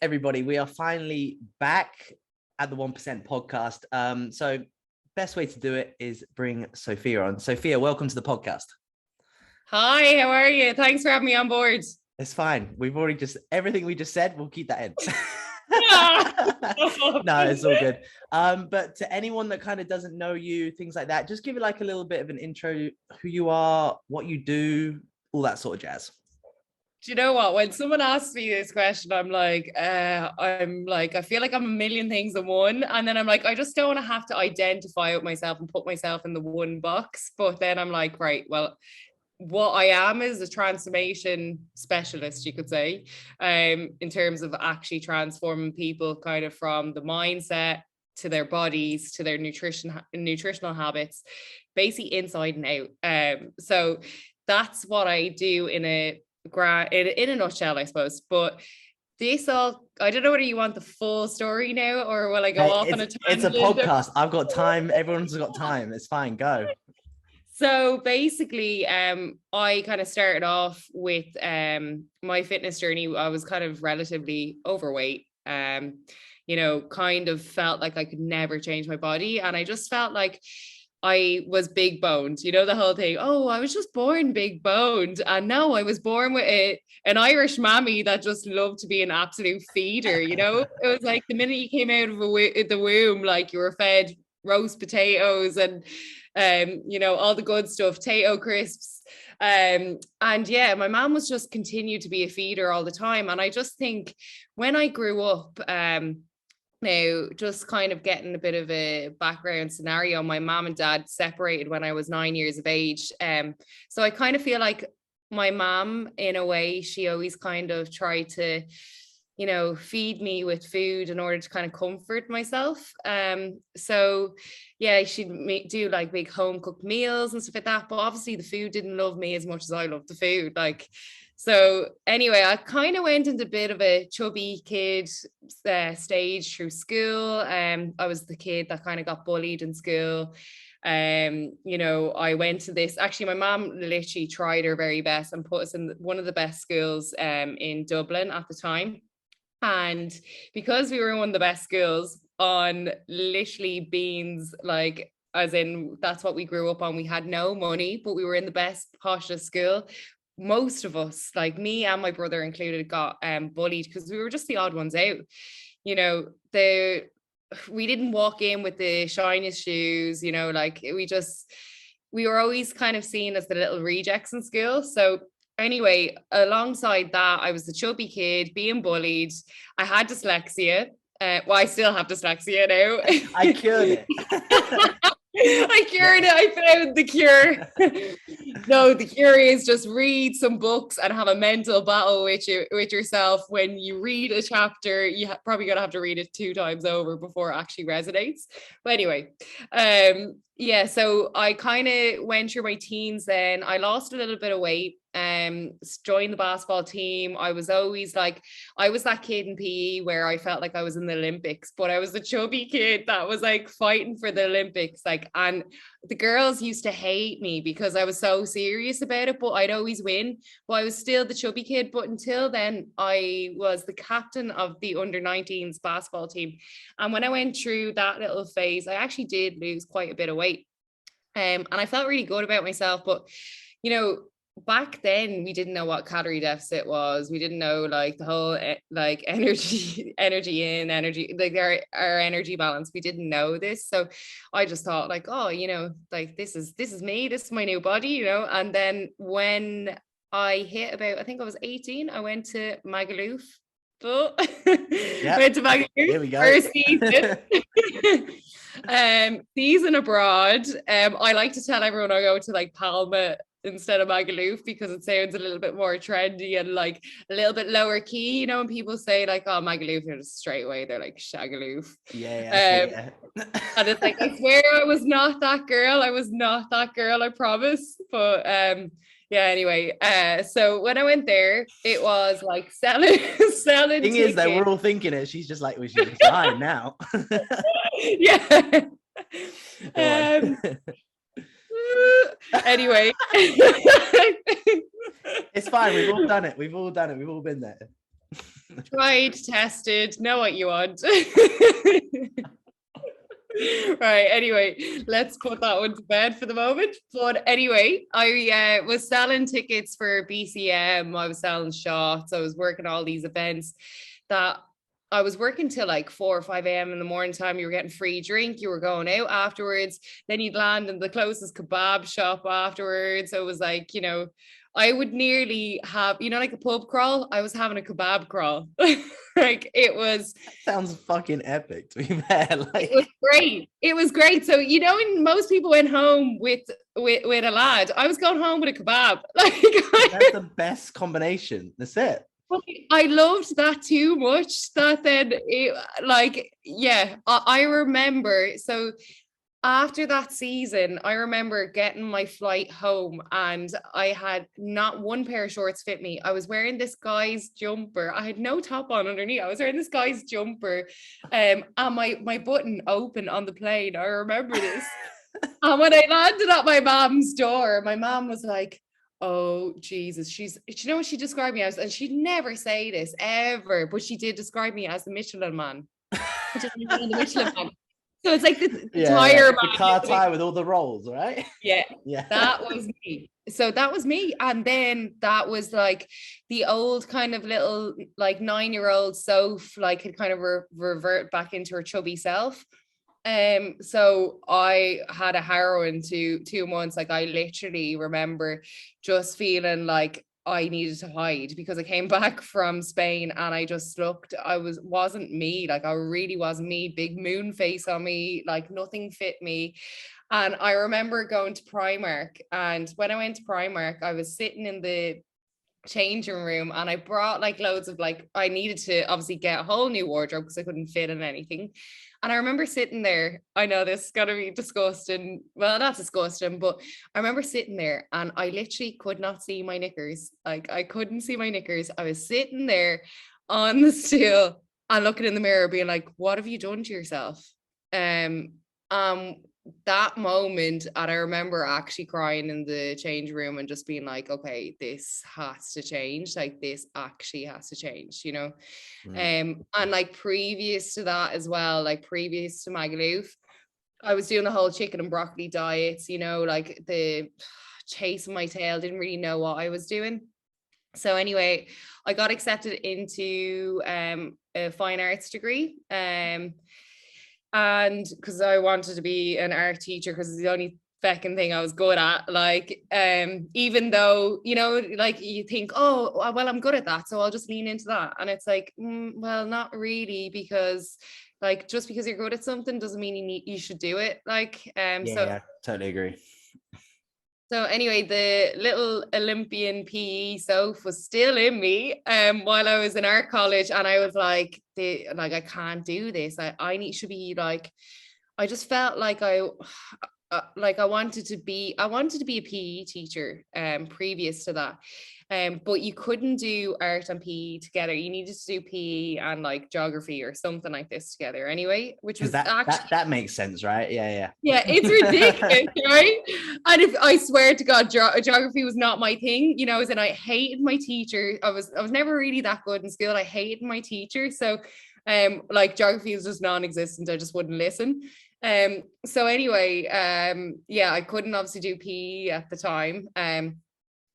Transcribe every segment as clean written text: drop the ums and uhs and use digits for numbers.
everybody. We are finally back at the 1% podcast. So best way to do it is bring Sophia on. Sophia, welcome to the podcast. Hi, how are you? Thanks for having me on board. It's fine. We've already everything we just said, we'll keep that in. No, it's all good. But to anyone that kind of doesn't know you, things like that, just give it like a little bit of an intro, who you are, what you do, all that sort of jazz. Do you know what? When someone asks me this question, I feel like I'm a million things in one. And then I'm like, I just don't want to have to identify with myself and put myself in the one box. But then I'm like, right, well, what I am is a transformation specialist, you could say, in terms of actually transforming people kind of from the mindset to their bodies, to their nutritional habits, basically inside and out. So that's what I do in a nutshell, I suppose. But this all, I don't know whether you want the full story now or will I go off on a tangent? It's a podcast. I've got time. Everyone's got time. It's fine. Go. So basically, I kind of started off with my fitness journey. I was kind of relatively overweight, kind of felt like I could never change my body. And I just felt like I was big boned, the whole thing. Oh, I was just born big boned. And no, I was born with an Irish mammy that just loved to be an absolute feeder, It was like the minute you came out of the womb, like you were fed roast potatoes and all the good stuff, potato crisps. And yeah, my mom was just continued to be a feeder all the time. And I just think when I grew up, now just kind of getting a bit of a background scenario, my mom and dad separated when I was 9 years of age. So I kind of feel like my mom, in a way, she always kind of tried to feed me with food in order to kind of comfort myself. So yeah, she'd do like big home cooked meals and stuff like that. But obviously the food didn't love me as much as I loved the food. So anyway, I kind of went into a bit of a chubby kid stage through school. I was the kid that kind of got bullied in school. I went to this, actually my mom literally tried her very best and put us in one of the best schools in Dublin at the time. And because we were in one of the best schools on literally beans, like as in that's what we grew up on. We had no money, but we were in the best poshest school. Most of us, like me and my brother included, got bullied because we were just the odd ones out. We didn't walk in with the shiniest shoes, we were always kind of seen as the little rejects in school. So anyway, alongside that, I was the chubby kid being bullied. I had dyslexia. I still have dyslexia now. I cured it. I cured it. I found the cure. No, the cure is just read some books and have a mental battle with yourself. When you read a chapter, you probably gonna have to read it 2 times over before it actually resonates. But anyway, yeah, so I kind of went through my teens then. I lost a little bit of weight, joined the basketball team. I was always like, I was that kid in PE where I felt like I was in the Olympics, but I was the chubby kid that was like fighting for the Olympics. And the girls used to hate me because I was so serious about it, but I'd always win. But I was still the chubby kid. But until then, I was the captain of the under-19s basketball team. And when I went through that little phase, I actually did lose quite a bit of weight. And I felt really good about myself. But, back then we didn't know what calorie deficit was. We didn't know like the whole like energy in, energy, like our energy balance. We didn't know this. So I just thought like, oh, like this is me, this is my new body, And then when I hit about, I think I was 18, I went to Magaluf. Went to Magaluf. Here we go. First season. Season abroad. I like to tell everyone I go to like Palma instead of Magaluf because it sounds a little bit more trendy and like a little bit lower key, when people say like, oh, Magaluf, they're just straight away, they're like Shagaloof. Yeah. And it's like, I swear I was not that girl, I promise. But yeah, anyway, so when I went there, it was like selling thing tickets. Is that we're all thinking it, she's just like, well, she's fine now. Yeah. Anyway. It's fine, we've all done it, we've all been there. Tried, tested, know what you want. Right, anyway, let's put that one to bed for the moment. But anyway, I was selling tickets for BCM, I was selling shots, I was working all these events that I was working till like 4 or 5 a.m. in the morning time. You were getting free drink, you were going out afterwards, then you'd land in the closest kebab shop afterwards. So it was like, I would nearly have, like a pub crawl. I was having a kebab crawl. Like it was Sounds fucking epic, to be fair. It was great. It was great. So when most people went home with a lad, I was going home with a kebab. Like that's the best combination. That's it. I loved that too much that then I remember. So after that season, I remember getting my flight home and I had not one pair of shorts fit me. I was wearing this guy's jumper. I had no top on underneath. I was wearing this guy's jumper and my button open on the plane. I remember this. And when I landed at my mom's door, my mom was like, oh Jesus, you know what she described me as? And she'd never say this ever, but she did describe me as the Michelin man. The Michelin man. So it's like this entire the car tie with all the rolls, right? Yeah. Yeah. That was me. So that was me. And then that was like the old kind of little like 9-year-old Soph like had kind of revert back into her chubby self. So I had a harrowing 2 months. Like I literally remember just feeling like I needed to hide because I came back from Spain and I just looked, wasn't me. Like I really wasn't me. Big moon face on me, like nothing fit me. And I remember going to Primark, and when I went to Primark, I was sitting in the changing room and I brought like loads of I needed to obviously get a whole new wardrobe because I couldn't fit in anything. And I remember sitting there, I know this is gonna be disgusting, well not disgusting, but I remember sitting there and I literally could not see my knickers. Like I couldn't see my knickers. I was sitting there on the stool and looking in the mirror being like, what have you done to yourself? That moment, and I remember actually crying in the change room and just being like, okay, this has to change. Like this actually has to change, and like previous to that as well, like previous to Magaluf, I was doing the whole chicken and broccoli diets, like the chasing my tail, didn't really know what I was doing. So anyway, I got accepted into a fine arts degree. And because I wanted to be an art teacher because it's the only fecking thing I was good at, like even though like you think, oh well, I'm good at that, so I'll just lean into that, and it's like well, not really, because like just because you're good at something doesn't mean you should do it, like yeah, totally agree. So anyway, the little Olympian PE Soph was still in me while I was in art college, and I was like, I can't do this. I should be like, I just felt like I wanted to be a PE teacher previous to that. But you couldn't do art and PE together. You needed to do PE and like geography or something like this together anyway, which was that makes sense, right? Yeah. Yeah, it's ridiculous, right? And if I swear to God, geography was not my thing, and I hated my teacher. I was never really that good in school. I hated my teacher. So like geography was just non-existent. I just wouldn't listen. So anyway, I couldn't obviously do PE at the time.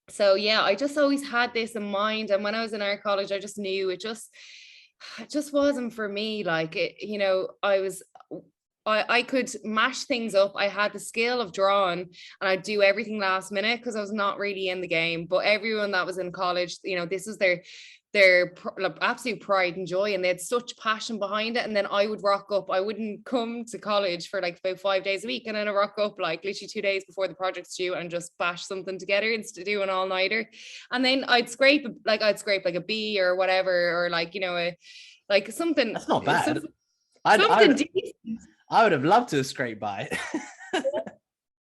So yeah, I just always had this in mind. And when I was in art college, I just knew it just wasn't for me. Like it, I could mash things up. I had the skill of drawing and I'd do everything last minute because I was not really in the game. But everyone that was in college, this is their absolute pride and joy, and they had such passion behind it. And then I would rock up. I wouldn't come to college for like about 5 days a week, and then I rock up like literally 2 days before the project's due and just bash something together instead of do an all-nighter. And then I'd scrape like a B or whatever, or like like something. That's not bad. Something decent. I would have loved to have scraped by.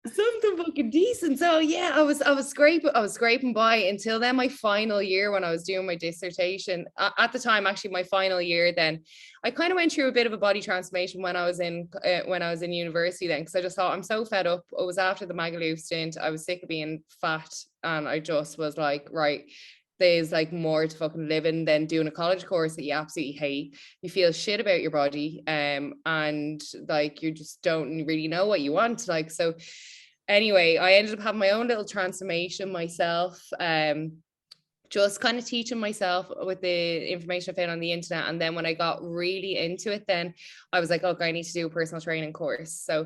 Something fucking decent. So yeah, I was scraping by until then my final year when I was doing my dissertation. At the time, actually, my final year, then I kind of went through a bit of a body transformation when I was in university then, because I just thought I'm so fed up. It was after the Magaluf stint. I was sick of being fat, and I just was like, right, there's like more to fucking living than doing a college course that you absolutely hate. You feel shit about your body, and like you just don't really know what you want. Like, so anyway, I ended up having my own little transformation myself. Just kind of teaching myself with the information I found on the internet. And then when I got really into it, then I was like, okay, I need to do a personal training course. So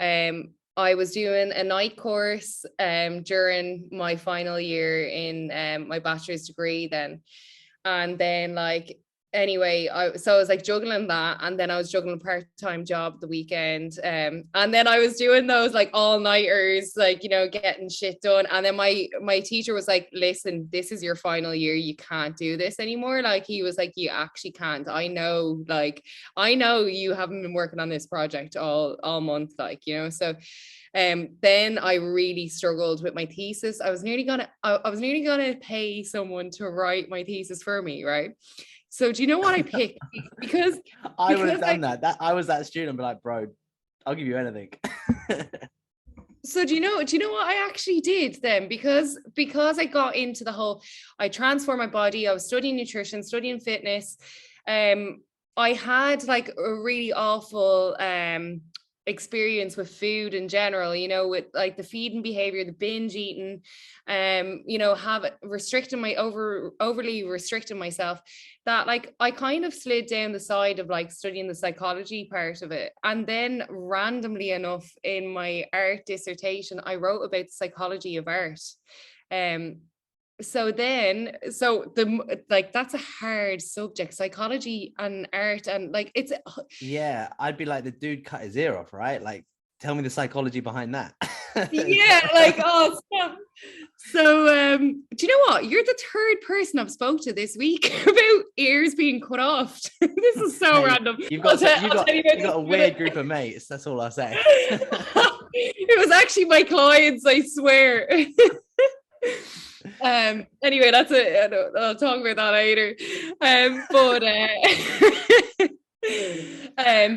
I was doing a night course during my final year in my bachelor's degree then. And then like, anyway, so I was like juggling that, and then I was juggling a part-time job the weekend, and then I was doing those like all-nighters, like, you know, getting shit done. And then my teacher was like, listen, this is your final year, you can't do this anymore. Like, he was like, you actually can't. I know you haven't been working on this project all month, like, you know. So then I really struggled with my thesis. I was nearly gonna pay someone to write my thesis for me, right? So do you know what I picked? Because I would have done that. I was that student, but like, bro, I'll give you anything. So do you know what I actually did then? Because I got into the whole, I transformed my body, I was studying nutrition, studying fitness. I had like a really awful experience with food in general, you know, with like the feeding behavior, the binge eating, you know, overly restricting myself, that like I kind of slid down the side of like studying the psychology part of it. And then randomly enough in my art dissertation, I wrote about the psychology of art. So the like, that's a hard subject, psychology and art, and like it's yeah, I'd be like, the dude cut his ear off, right? Like, tell me the psychology behind that. yeah, like, oh, stop. So do you know what, you're the third person I've spoke to this week about ears being cut off. This is so random. You've got a weird group of mates, that's all I'll say. It was actually my clients, I swear. Anyway, that's it. I'll talk about that later.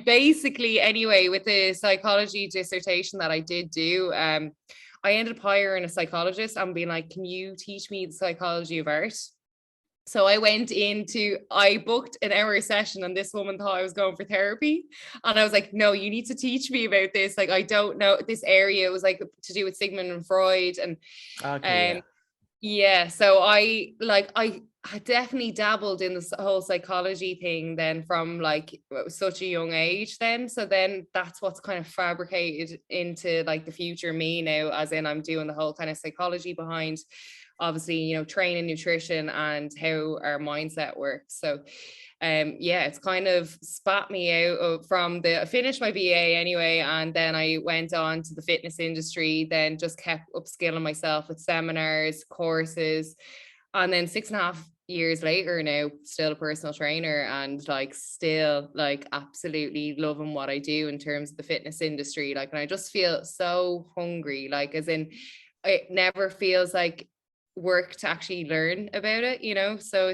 Basically, anyway, with the psychology dissertation that I did do, I ended up hiring a psychologist and being like, can you teach me the psychology of art? So I booked an hour session, and this woman thought I was going for therapy. And I was like, no, you need to teach me about this. Like, I don't know this area. It was like to do with Sigmund and Freud. And okay, yeah, so I definitely dabbled in this whole psychology thing then from like such a young age then. So then that's what's kind of fabricated into like the future me now, as in I'm doing the whole kind of psychology behind, obviously, you know, training nutrition and how our mindset works. So yeah, it's kind of spat me out I finished my BA anyway, and then I went on to the fitness industry, then just kept upskilling myself with seminars, courses, and then 6.5 years later now, still a personal trainer, and like still like absolutely loving what I do in terms of the fitness industry. Like, and I just feel so hungry, like, as in it never feels like work to actually learn about it, you know. So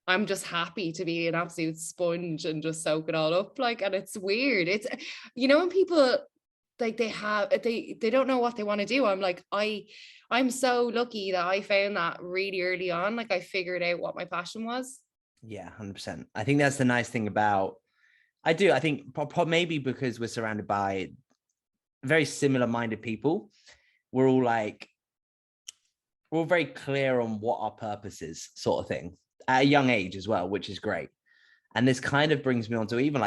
I'm just happy to be an absolute sponge and just soak it all up. Like, and it's weird. It's, you know, when people like they don't know what they want to do. I'm like, I'm so lucky that I found that really early on. Like, I figured out what my passion was. Yeah, 100%. I think that's the nice thing about, I think maybe because we're surrounded by very similar minded people, we're all very clear on what our purpose is, sort of thing, at a young age as well, which is great. And this kind of brings me on to even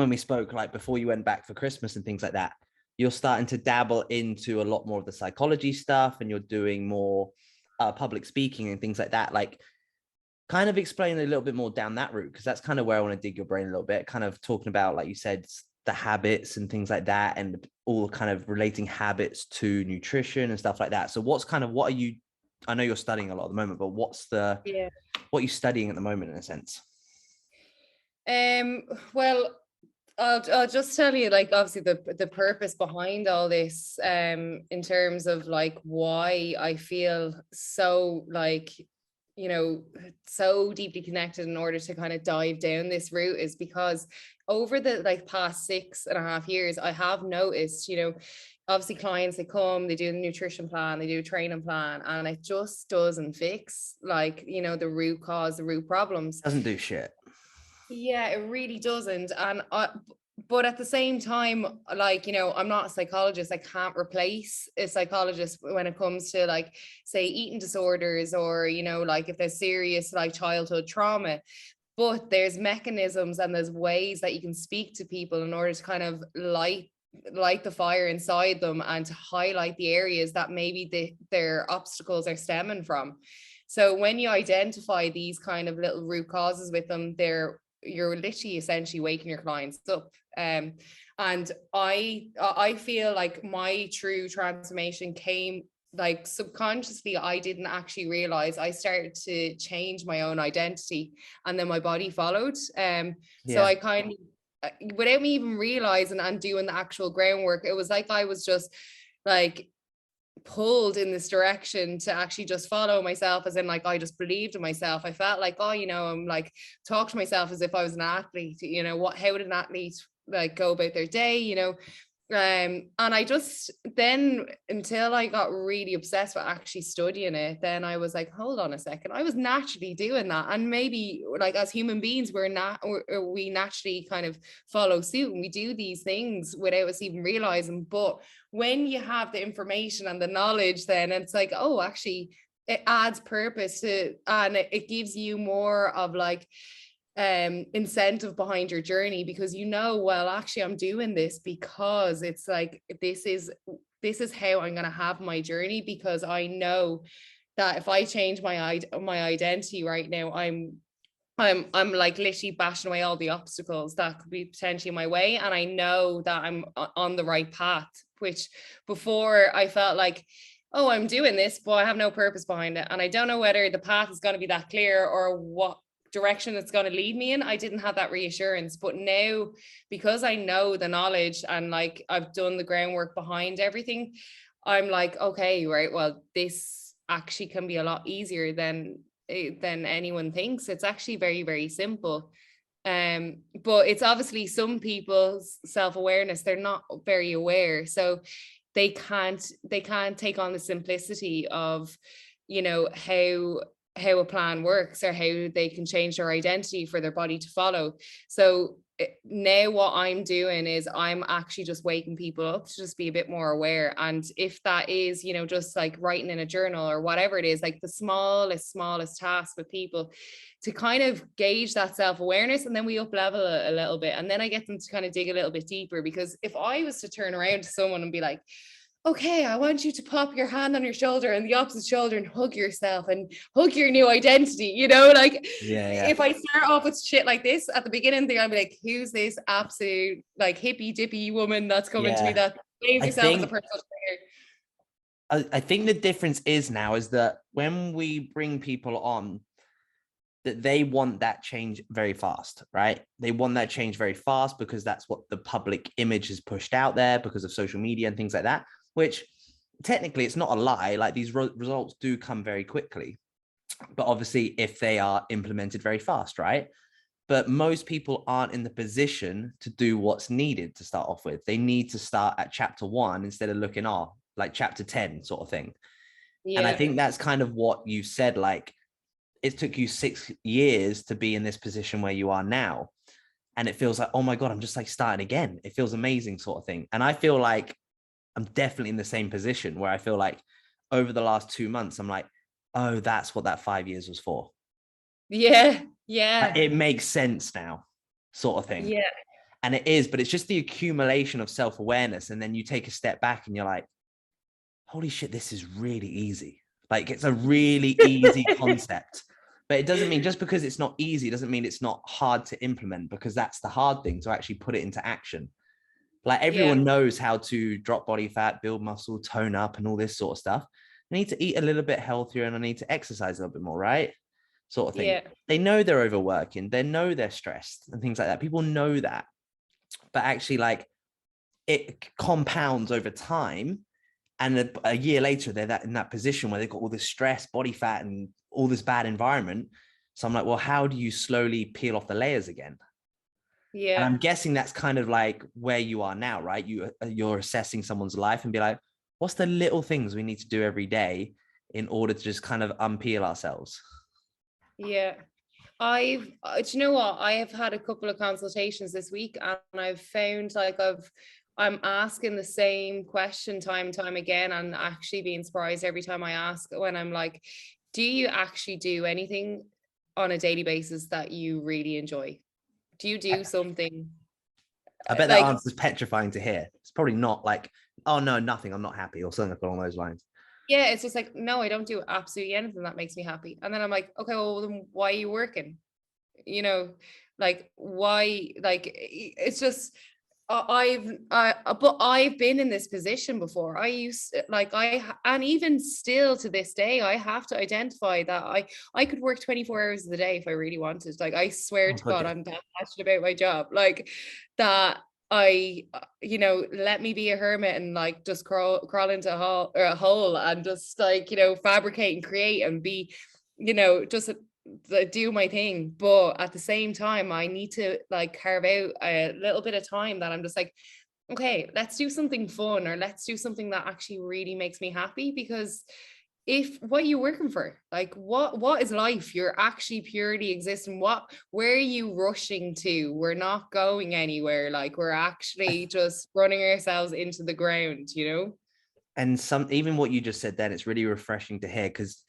when we spoke, like before you went back for Christmas and things like that, you're starting to dabble into a lot more of the psychology stuff, and you're doing more public speaking and things like that. Like, kind of explain a little bit more down that route, because that's kind of where I want to dig your brain a little bit, kind of talking about, like you said, the habits and things like that, and all kind of relating habits to nutrition and stuff like that. So what are you, I know you're studying a lot at the moment, but what are you studying at the moment in a sense? Well, I'll just tell you, like, obviously the purpose behind all this, in terms of like why I feel so like you know, so deeply connected in order to kind of dive down this route is because over the like past 6.5 years, I have noticed, you know, obviously clients, they come, they do the nutrition plan, they do a training plan, and it just doesn't fix, like, you know, the root cause, the root problems. Doesn't do shit. Yeah, it really doesn't. And but at the same time, like, you know, I'm not a psychologist. I can't replace a psychologist when it comes to, like, say, eating disorders, or, you know, like if there's serious like childhood trauma. But there's mechanisms and there's ways that you can speak to people in order to kind of light the fire inside them, and to highlight the areas that maybe their obstacles are stemming from. So when you identify these kind of little root causes with them, you're literally essentially waking your clients up. And I feel like my true transformation came, like, subconsciously. I didn't actually realize I started to change my own identity, and then my body followed. So I kind of, without me even realizing and doing the actual groundwork, it was like I was just like pulled in this direction to actually just follow myself, as in, like, I just believed in myself. I felt like, oh, you know, I'm like, talk to myself as if I was an athlete. You know, how would an athlete like go about their day, you know? And I just, then, until I got really obsessed with actually studying it, then I was like, hold on a second, I was naturally doing that. And maybe, like, as human beings, we naturally kind of follow suit, and we do these things without us even realizing. But when you have the information and the knowledge, then it's like, oh, actually it adds purpose to, and it gives you more of like incentive behind your journey, because, you know, well, actually I'm doing this because it's like, this is how I'm going to have my journey, because I know that if I change my identity right now, I'm like literally bashing away all the obstacles that could be potentially in my way, and I know that I'm on the right path. Which before, I felt like, oh, I'm doing this, but I have no purpose behind it, and I don't know whether the path is going to be that clear or what direction it's going to lead me in. I didn't have that reassurance. But now, because I know the knowledge, and like I've done the groundwork behind everything, I'm like, okay, right, well, this actually can be a lot easier than anyone thinks. It's actually very, very simple. But it's obviously some people's self-awareness, they're not very aware, so they can't take on the simplicity of, you know, how a plan works, or how they can change their identity for their body to follow. So now what I'm doing is I'm actually just waking people up to just be a bit more aware. And if that is, you know, just like writing in a journal or whatever it is, like the smallest task with people, to kind of gauge that self-awareness, and then we up level a little bit, and then I get them to kind of dig a little bit deeper. Because if I was to turn around to someone and be like, okay, I want you to pop your hand on your shoulder and the opposite shoulder and hug yourself and hug your new identity, you know, like, if I start off with shit like this at the beginning, they're gonna be like, who's this absolute like hippy dippy woman that's coming to me that blames herself as a personal trainer? I think the difference is now is that when we bring people on, that they want that change very fast, right? They want that change very fast because that's what the public image has pushed out there because of social media and things like that, which technically it's not a lie. Like, these results do come very quickly, but obviously if they are implemented very fast, right? But most people aren't in the position to do what's needed to start off with. They need to start at chapter 1 instead of looking, like chapter 10 sort of thing. Yeah. And I think that's kind of what you said, like, it took you 6 years to be in this position where you are now. And it feels like, oh my God, I'm just like starting again. It feels amazing, sort of thing. And I feel like I'm definitely in the same position where I feel like over the last 2 months, I'm like, oh, that's what that 5 years was for. Yeah. It makes sense now, sort of thing. Yeah. And it is, but it's just the accumulation of self-awareness. And then you take a step back and you're like, holy shit, this is really easy. Like, it's a really easy concept. But it doesn't mean, just because it's not easy, doesn't mean it's not hard to implement, because that's the hard thing, to actually put it into action. Like, everyone knows how to drop body fat, build muscle, tone up, and all this sort of stuff. I need to eat a little bit healthier, and I need to exercise a little bit more, right? Sort of thing. Yeah. They know they're overworking. They know they're stressed and things like that. People know that. But actually, like, it compounds over time. And a year later, they're in that position where they've got all this stress, body fat, and all this bad environment. So I'm like, well, how do you slowly peel off the layers again? And I'm guessing that's kind of like where you are now, right? You're assessing someone's life and be like, what's the little things we need to do every day in order to just kind of unpeel ourselves? Yeah. Do you know what? I have had a couple of consultations this week, and I've found like I'm asking the same question time and time again, and actually being surprised every time I ask, when I'm like, do you actually do anything on a daily basis that you really enjoy? Do you do something I bet that like, answer's petrifying to hear. It's probably not like, oh no, nothing, I'm not happy, or something along those lines. yeah, it's just like, no, I don't do absolutely anything that makes me happy. And then I'm like, okay, well, then why are you working? You know, like, why? Like, it's just, but I've been in this position before. And even still to this day, I have to identify that I could work 24 hours a day if I really wanted. Like, I swear to God, I'm that passionate about my job. Like, that let me be a hermit and like just crawl into a hole and just like, fabricate and create and be, just do my thing. But at the same time, I need to like carve out a little bit of time that I'm just like, okay, let's do something fun, or let's do something that actually really makes me happy. Because if what are you working for? Like, what is life? You're actually purely existing. Where are you rushing to? We're not going anywhere. Like, we're actually just running ourselves into the ground, And even what you just said then, it's really refreshing to hear, because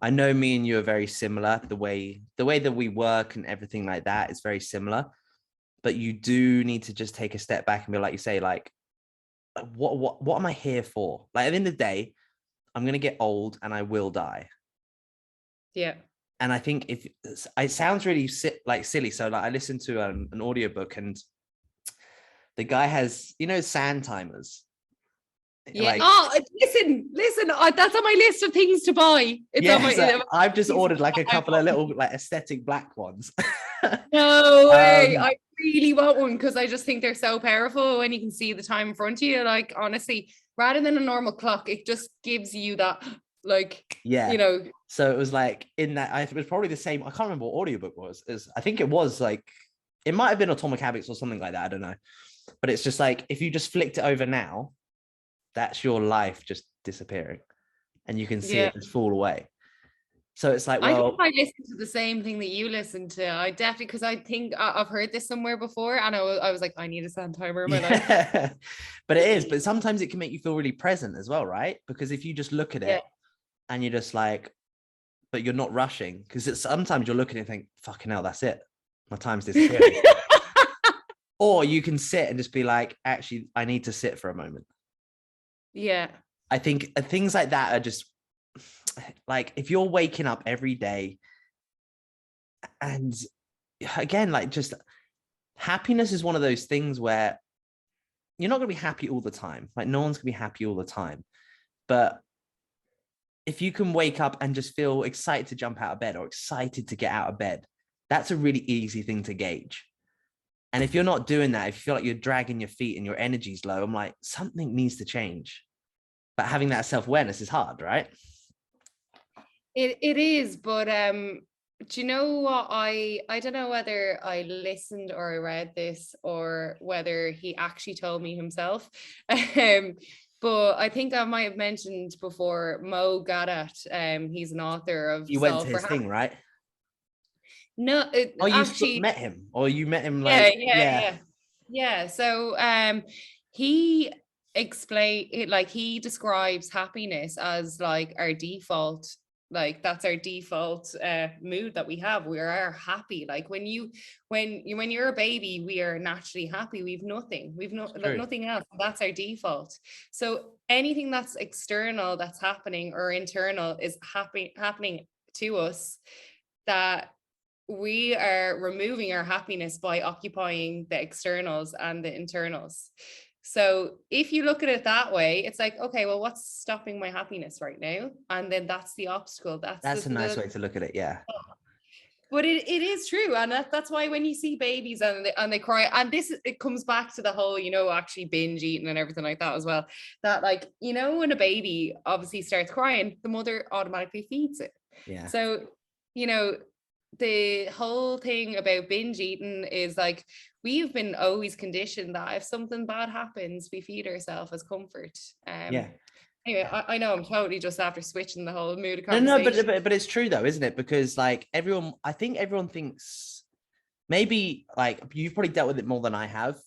I know me and you are very similar. The way that we work and everything like that is very similar. But you do need to just take a step back and be like you say, like, what am I here for? Like, at the end of the day, I'm gonna get old and I will die. Yeah. And I think if it sounds really like silly, so like I listened to an audiobook, and the guy has, sand timers. Yeah. Like, Listen. That's on my list of things to buy. It's on my. I've just ordered like a couple of little like aesthetic black ones. No way. I really want one, because I just think they're so powerful when you can see the time in front of you. Like, honestly, rather than a normal clock, it just gives you that, like, So it was like in that, it was probably the same. I can't remember what audiobook was. I think it was like, it might have been Atomic Habits or something like that. I don't know. But it's just like, if you just flicked it over now, that's your life just disappearing, and you can see it just fall away. So it's like, well, I think I listened to the same thing that you listened to. I definitely, because I think I've heard this somewhere before, and I was like, I need a sand timer in my life. But it is. But sometimes it can make you feel really present as well, right? Because if you just look at it and you're just like, but you're not rushing, because sometimes you're looking and think, fucking hell, that's it, my time's disappearing. Or you can sit and just be like, actually, I need to sit for a moment. Yeah. I think things like that are just like, if you're waking up every day, and again, like, just happiness is one of those things where you're not going to be happy all the time. Like, no one's going to be happy all the time. But if you can wake up and just feel excited to jump out of bed, or excited to get out of bed, that's a really easy thing to gauge. And if you're not doing that, if you feel like you're dragging your feet and your energy's low, I'm like, something needs to change. But having that self-awareness is hard, right? It is, but do you know what? I don't know whether I listened or I read this, or whether he actually told me himself. But I think I might have mentioned before Mo Gadat. He's an author of You went to his thing, right? No, You met him, or you met him like yeah. So he explained it, like, he describes happiness as like our default, like that's our default mood that we have. We are happy. Like, when you're a baby, we are naturally happy. We've nothing else. That's our default. So anything that's external, that's happening, or internal, is happening to us, that we are removing our happiness by occupying the externals and the internals. So if you look at it that way, it's like, okay, well, what's stopping my happiness right now? And then that's the obstacle. That's a nice way to look at it. Yeah. But it is true. And that's why when you see babies and they cry, and it comes back to the whole, actually binge eating and everything like that as well, that, like, when a baby obviously starts crying, the mother automatically feeds it. Yeah. So, you know, the whole thing about binge eating is like, we've been always conditioned that if something bad happens, we feed ourselves as comfort. Yeah. Anyway, I know I'm totally just after switching the whole mood of No, conversation. but it's true though, isn't it? Because like I think everyone thinks, maybe like you've probably dealt with it more than I have.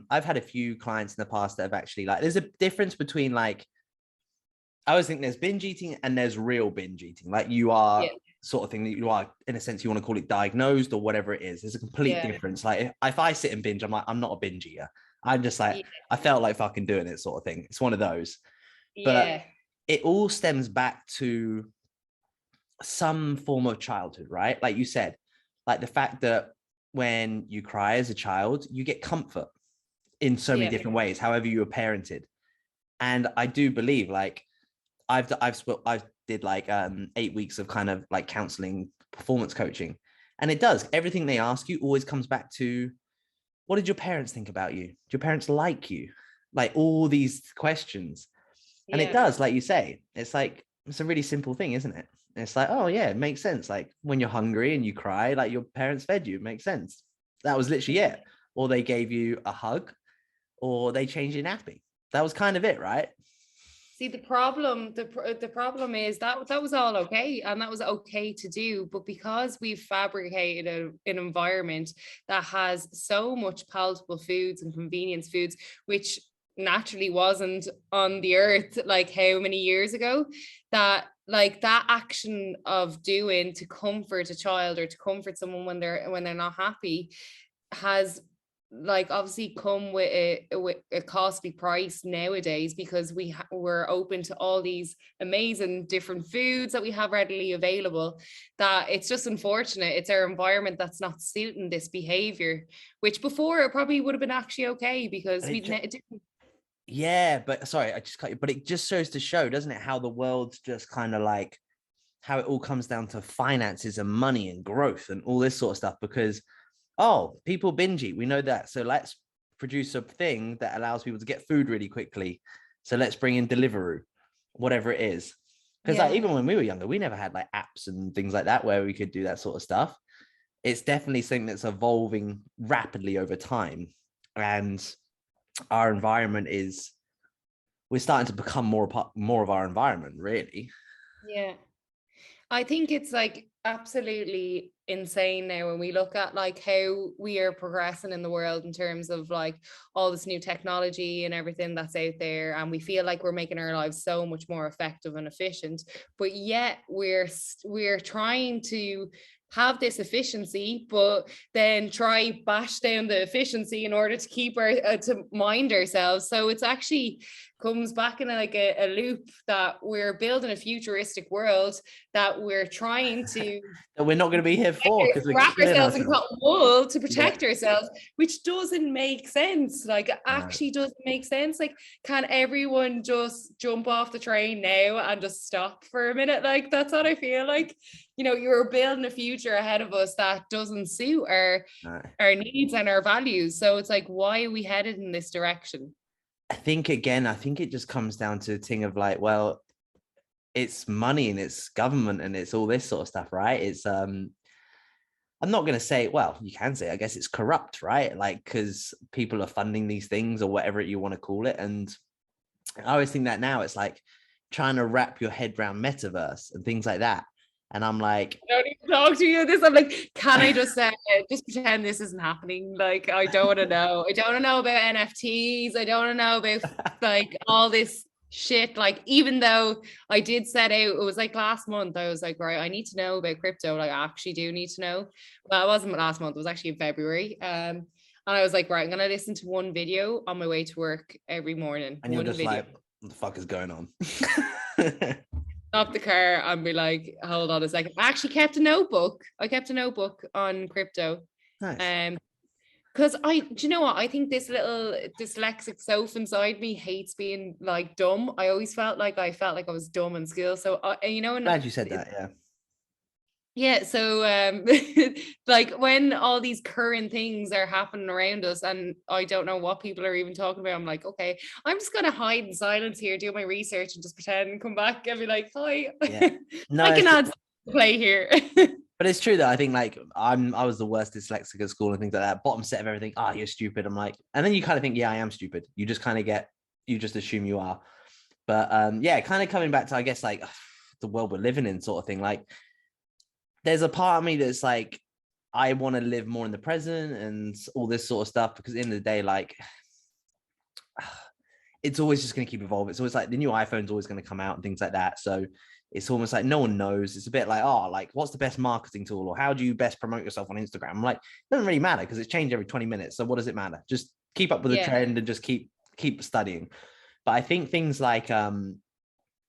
I've had a few clients in the past that have actually, like, there's a difference between, like, I always think there's binge eating and there's real binge eating. Like, you are sort of thing that you are, in a sense, you want to call it diagnosed or whatever it is. There's a complete difference. Like, if I sit and binge, I'm like, I'm not a binge eater. I'm just like, I felt like fucking doing it, sort of thing. It's one of those. But it all stems back to some form of childhood, right? Like you said, like the fact that when you cry as a child, you get comfort in so many different ways, however you were parented. And I do believe, like, I've did like 8 weeks of kind of like counseling, performance coaching, and it does, everything they ask you always comes back to, what did your parents think about you? Do your parents like you? Like, all these questions. And it does, like you say, it's like, it's a really simple thing, isn't it? It's like, oh yeah, it makes sense. Like, when you're hungry and you cry, like, your parents fed you, it makes sense. That was literally it. Or they gave you a hug, or they changed your nappy. That was kind of it, right? See, the problem is that was all okay, and that was okay to do, but because we've fabricated an environment that has so much palatable foods and convenience foods, which naturally wasn't on the earth like how many years ago, that like that action of doing to comfort a child or to comfort someone when they're not happy has like obviously come with a costly price nowadays, because we're open to all these amazing different foods that we have readily available, that it's just unfortunate it's our environment that's not suiting this behavior, which before it probably would have been actually okay because we didn't. Yeah, but sorry, I just cut you, but it just shows to show, doesn't it, how the world's just kind of like, how it all comes down to finances and money and growth and all this sort of stuff. Because, oh, people binge eat, we know that, so let's produce a thing that allows people to get food really quickly, so let's bring in Deliveroo, whatever it is. Because like, even when we were younger, we never had like apps and things like that where we could do that sort of stuff. It's definitely something that's evolving rapidly over time, and our environment is, we're starting to become more of our environment, really. I think it's like absolutely insane now when we look at like how we are progressing in the world in terms of like all this new technology and everything that's out there, and we feel like we're making our lives so much more effective and efficient, but yet we're trying to have this efficiency, but then try bash down the efficiency in order to keep our to mind ourselves. So it's actually comes back in like a loop that we're building a futuristic world that we're trying to that we're not going to be here for, because we're wrap killing ourselves in ourselves. cotton wool to protect ourselves, which doesn't make sense. Like, it actually doesn't make sense. Like, can everyone just jump off the train now and just stop for a minute? Like, that's what I feel like. You know, you're building a future ahead of us that doesn't suit our needs and our values. So it's like, why are we headed in this direction? I think it just comes down to a thing of like, well, it's money and it's government and it's all this sort of stuff, right? It's I'm not going to say, well, you can say, I guess it's corrupt, right? Like, because people are funding these things or whatever you want to call it. And I always think that now it's like trying to wrap your head around metaverse and things like that. And I'm like, I don't even talk to you this. I'm like, can I just just pretend this isn't happening? Like, I don't want to know. I don't want to know about NFTs. I don't want to know about like all this shit. Like, even though I did set out, it was like last month, I was like, right, I need to know about crypto. Like, I actually do need to know. Well, it wasn't last month, it was actually in February. And I was like, right, I'm gonna listen to one video on my way to work every morning. And you're just like, what the fuck is going on? Stop the car and be like, hold on a second. I actually kept a notebook. I kept a notebook on crypto. Nice. Because do you know what? I think this little dyslexic self inside me hates being like dumb. I always felt like I was dumb in school. So you know, Glad you said that. Yeah. Yeah, so like when all these current things are happening around us and I don't know what people are even talking about, I'm like, okay, I'm just gonna hide in silence here, do my research and just pretend and come back and be like, hi. Yeah. No, I can add play here. But it's true that I think like I was the worst dyslexic at school and things like that. Bottom set of everything. You're stupid. I'm like, and then you kind of think, yeah, I am stupid. You just kind of you just assume you are. But yeah, kind of coming back to, I guess, like the world we're living in sort of thing. Like there's a part of me that's like, I want to live more in the present and all this sort of stuff, because at the end of the day, like it's always just going to keep evolving. It's always like the new iPhone's always going to come out and things like that. So it's almost like no one knows. It's a bit like, like what's the best marketing tool, or how do you best promote yourself on Instagram? I'm like, it doesn't really matter because it's changed every 20 minutes. So what does it matter? Just keep up with the trend and just keep studying. But I think things like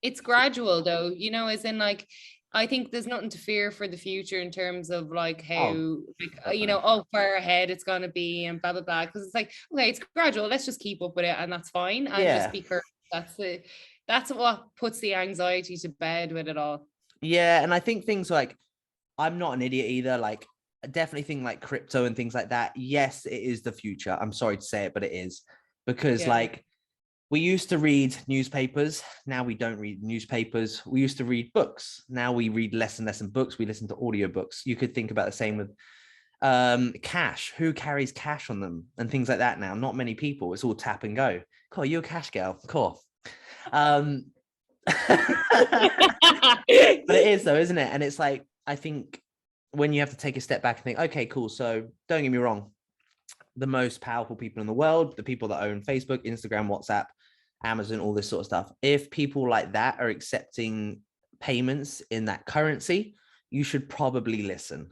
it's gradual though, as in like, I think there's nothing to fear for the future in terms of like how, far ahead it's going to be and blah, blah, blah. Because it's like, okay, it's gradual. Let's just keep up with it. And that's fine. And just be correct. That's what puts the anxiety to bed with it all. Yeah. And I think things like, I'm not an idiot either. Like I definitely think like crypto and things like that. Yes, it is the future. I'm sorry to say it, but it is, because like we used to read newspapers. Now we don't read newspapers. We used to read books. Now we read less and less in books. We listen to audiobooks. You could think about the same with cash. Who carries cash on them and things like that now? Not many people. It's all tap and go. Cool, you're a cash girl. Cool. But it is though, isn't it? And it's like, I think when you have to take a step back and think, okay, cool. So don't get me wrong. The most powerful people in the world, the people that own Facebook, Instagram, WhatsApp, Amazon, all this sort of stuff. If people like that are accepting payments in that currency, you should probably listen.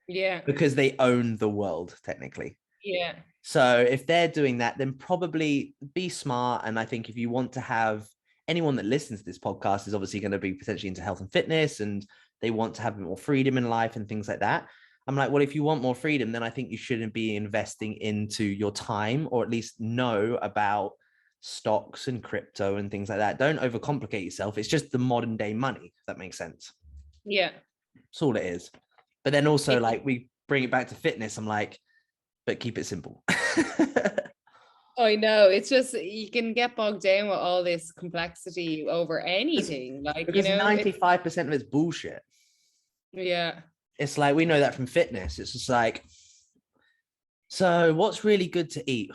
Yeah. Because they own the world, technically. Yeah. So if they're doing that, then probably be smart. And I think if you want to have anyone that listens to this podcast is obviously going to be potentially into health and fitness, and they want to have more freedom in life and things like that. I'm like, well, if you want more freedom, then I think you shouldn't be investing into your time, or at least know about stocks and crypto and things like that. Don't overcomplicate yourself. It's just the modern day money, if that makes sense. Yeah. That's all it is. But then also like we bring it back to fitness. I'm like, but keep it simple. I know. It's just, you can get bogged down with all this complexity over anything. Like, because 95% of it's bullshit. Yeah. It's like, we know that from fitness. It's just like, so what's really good to eat?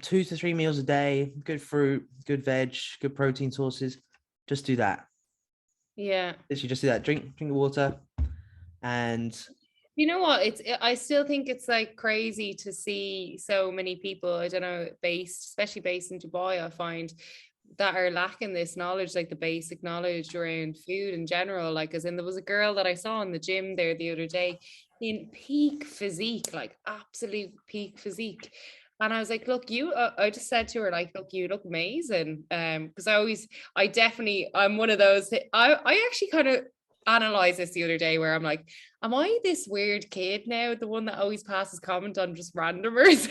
2 to 3 meals a day, good fruit, good veg, good protein sources. Just do that. Yeah. Literally just do that. Drink the water. And you know what? I still think it's like crazy to see so many people, I don't know, especially based in Dubai, I find, that are lacking this knowledge, like the basic knowledge around food in general. Like, as in, there was a girl that I saw in the gym there the other day in peak physique, like absolute peak physique. And I was like, look, I just said to her, like, look, you look amazing. Because I'm one of those, I actually kind of analyze this the other day where I'm like, am I this weird kid now, the one that always passes comment on just randomers?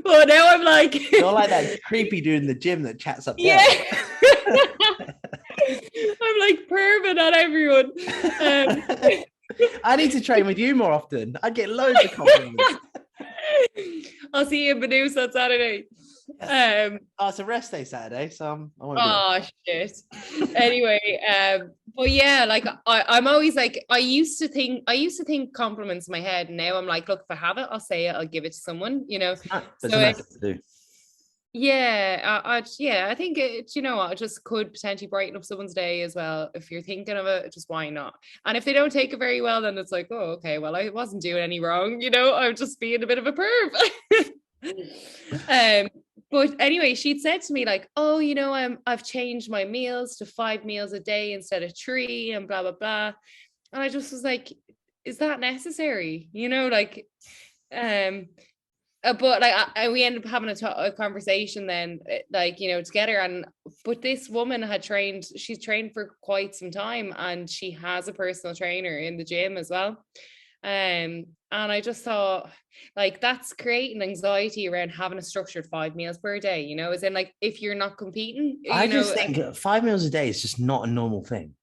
But now I'm like, you're like that creepy dude in the gym that chats up there. I'm like perving on everyone. I need to train with you more often. I get loads of compliments. I'll see you in Manusa on Saturday. It's a rest day Saturday, so I won't shit. Anyway, but yeah, like I'm always like, I used to think compliments in my head, and now I'm like, look, if I have it, I'll say it, I'll give it to someone, to do. Yeah, I think it, it just could potentially brighten up someone's day as well. If you're thinking of it, just why not? And if they don't take it very well, then it's like, oh, okay, well, I wasn't doing any wrong, I'm just being a bit of a perv. But anyway, she'd said to me like, oh, I've changed my meals to 5 meals a day instead of 3 and blah, blah, blah. And I just was like, is that necessary? But like we ended up having a conversation then, like, together. But this woman she's trained for quite some time, and she has a personal trainer in the gym as well. And I just thought, like, that's creating anxiety around having a structured 5 meals per day, as in, like, if you're not competing. I just think 5 meals a day is just not a normal thing.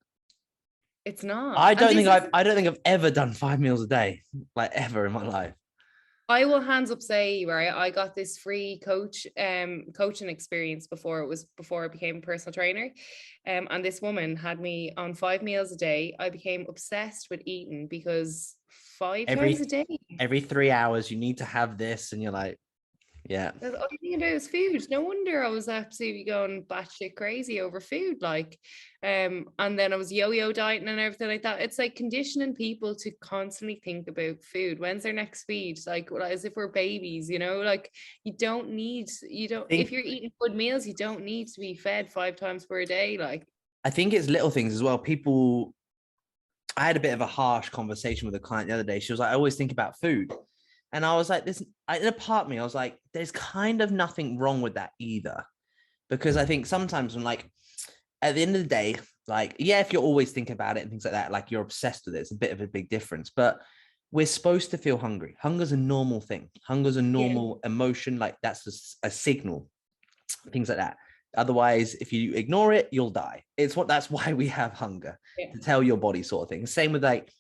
It's not. I don't think I've ever done 5 meals a day, like, ever in my life. I will hands up say, right, I got this free coaching experience before I became a personal trainer. And this woman had me on 5 meals a day. I became obsessed with eating because 5 times a Every day. every 3 hours, you need to have this, and you're like, yeah. That's all you think about is food. No wonder I was absolutely going batshit crazy over food. Like, and then I was yo-yo dieting and everything like that. It's like conditioning people to constantly think about food. When's their next feed? Like, as if we're babies, you know? Like, if think you're eating good meals, you don't need to be fed 5 times per day. Like, I think it's little things as well. I had a bit of a harsh conversation with a client the other day. She was like, I always think about food. And I was like, in a part of me, I was like, there's kind of nothing wrong with that either. Because I think sometimes when, like, at the end of the day, like, yeah, if you're always thinking about it and things like that, like you're obsessed with it, it's a bit of a big difference. But we're supposed to feel hungry. Hunger's a normal thing. Hunger's a yeah, normal emotion. Like that's a signal, things like that. Otherwise, if you ignore it, you'll die. That's why we have hunger, yeah, to tell your body sort of thing. Same with like,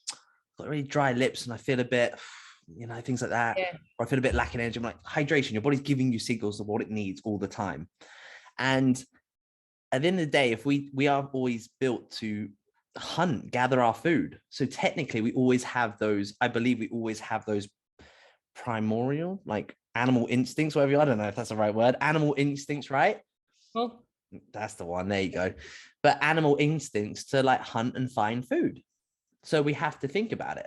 got really dry lips and I feel a bit, things like that. yeah, Or I feel a bit lacking energy. I'm like, hydration, your body's giving you signals of what it needs all the time. And at the end of the day, if we are always built to hunt, gather our food. So technically we always have those, I believe we always have those primordial, like animal instincts, whatever, I don't know if that's the right word, animal instincts, right? well, That's the one. There you go. But animal instincts to like hunt and find food. So we have to think about it.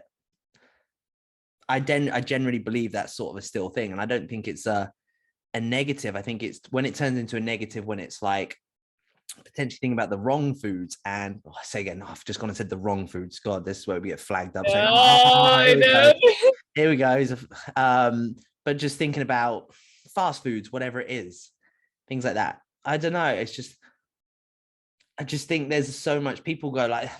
I generally believe that's sort of a still thing. And I don't think it's a negative. I think it's when it turns into a negative, when it's like potentially thinking about the wrong foods. And I say again, I've just gone and said the wrong foods. God, this is where we get flagged up. Saying, I here we know. go. Here we go. But just thinking about fast foods, whatever it is, things like that. I don't know. I just think there's so much people go like,